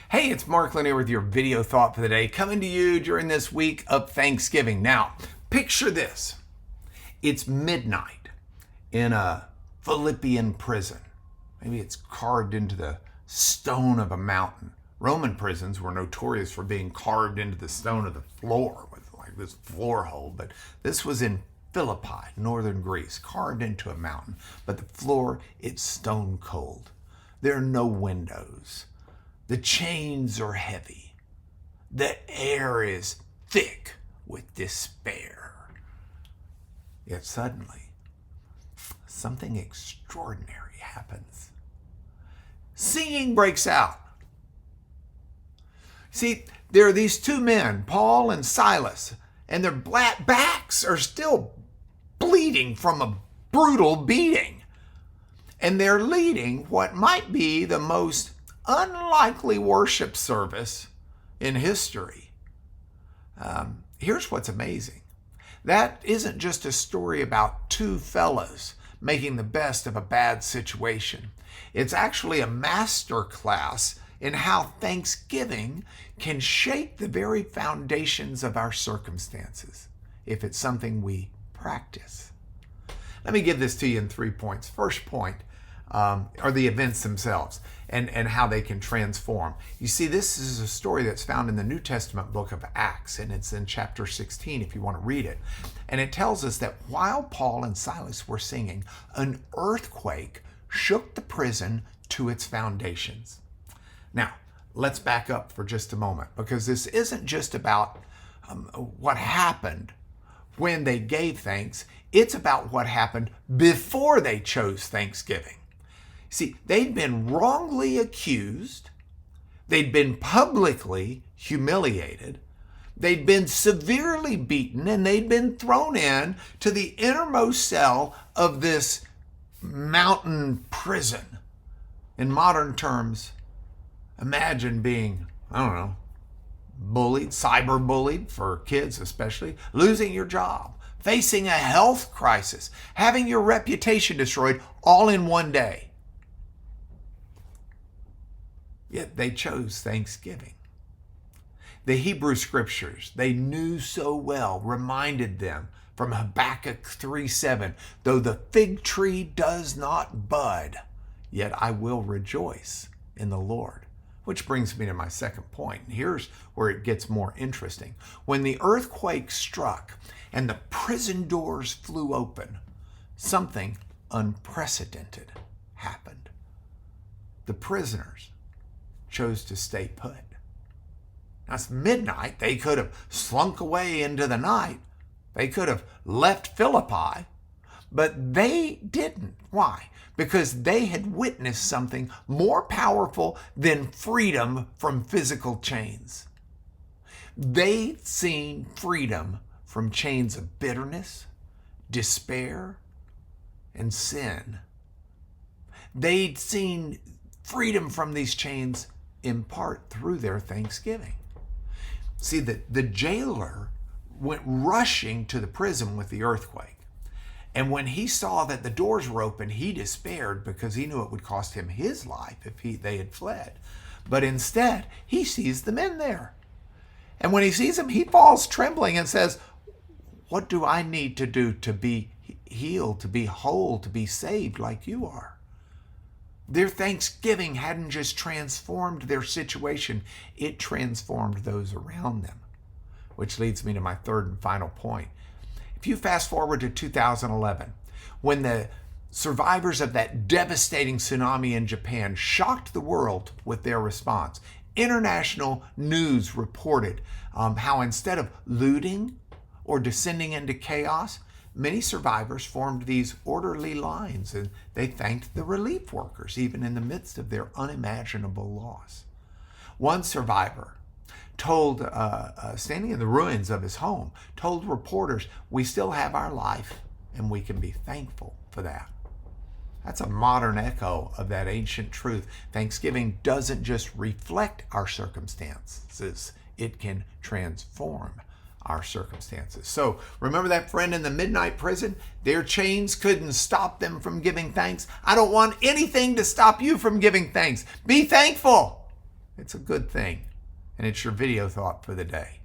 Hey, it's Mark Lanier with your video thought for the day, coming to you during this week of Thanksgiving. Now, picture this. It's midnight in a Philippian prison. Maybe it's carved into the stone of a mountain. Roman prisons were notorious for being carved into the stone of the floor with like this floor hole, but this was in Philippi, northern Greece, carved into a mountain. But the floor, it's stone cold. There are no windows. The chains are heavy. The air is thick with despair. Yet suddenly, something extraordinary happens. Singing breaks out. See, there are these two men, Paul and Silas, and their backs are still bleeding from a brutal beating. And they're leading what might be the most unlikely worship service in history. Here's what's amazing. That isn't just a story about two fellows making the best of a bad situation. It's actually a master class in how Thanksgiving can shake the very foundations of our circumstances if it's something we practice. Let me give this to you in 3 points. First point are the events themselves and how they can transform. You see, this is a story that's found in the New Testament book of Acts, and it's in chapter 16 if you want to read it. And it tells us that while Paul and Silas were singing, an earthquake shook the prison to its foundations. Now, let's back up for just a moment, because this isn't just about what happened when they gave thanks. It's about what happened before they chose Thanksgiving. See, they'd been wrongly accused, they'd been publicly humiliated, they'd been severely beaten, and they'd been thrown in to the innermost cell of this mountain prison. In modern terms, imagine being, bullied, cyberbullied for kids especially, losing your job, facing a health crisis, having your reputation destroyed all in one day. Yet they chose Thanksgiving. The Hebrew scriptures they knew so well reminded them from Habakkuk 3:7, though the fig tree does not bud, yet I will rejoice in the Lord. Which brings me to my second point. And here's where it gets more interesting. When the earthquake struck and the prison doors flew open, something unprecedented happened. The prisoners chose to stay put. Now it's midnight. They could have slunk away into the night. They could have left Philippi, but they didn't. Why? Because they had witnessed something more powerful than freedom from physical chains. They'd seen freedom from chains of bitterness, despair, and sin. They'd seen freedom from these chains in part through their Thanksgiving. See, the jailer went rushing to the prison with the earthquake. And when he saw that the doors were open, he despaired because he knew it would cost him his life if they had fled. But instead, he sees the men there. And when he sees them, he falls trembling and says, "What do I need to do to be healed, to be whole, to be saved like you are?" Their Thanksgiving hadn't just transformed their situation, it transformed those around them. Which leads me to my third and final point. If you fast forward to 2011, when the survivors of that devastating tsunami in Japan shocked the world with their response, international news reported how instead of looting or descending into chaos, many survivors formed these orderly lines, and they thanked the relief workers, even in the midst of their unimaginable loss. One survivor told, standing in the ruins of his home, told reporters, "We still have our life, and we can be thankful for that." That's a modern echo of that ancient truth. Thanksgiving doesn't just reflect our circumstances, it can transform our circumstances. So remember that friend in the midnight prison? Their chains couldn't stop them from giving thanks. I don't want anything to stop you from giving thanks. Be thankful. It's a good thing. And it's your video thought for the day.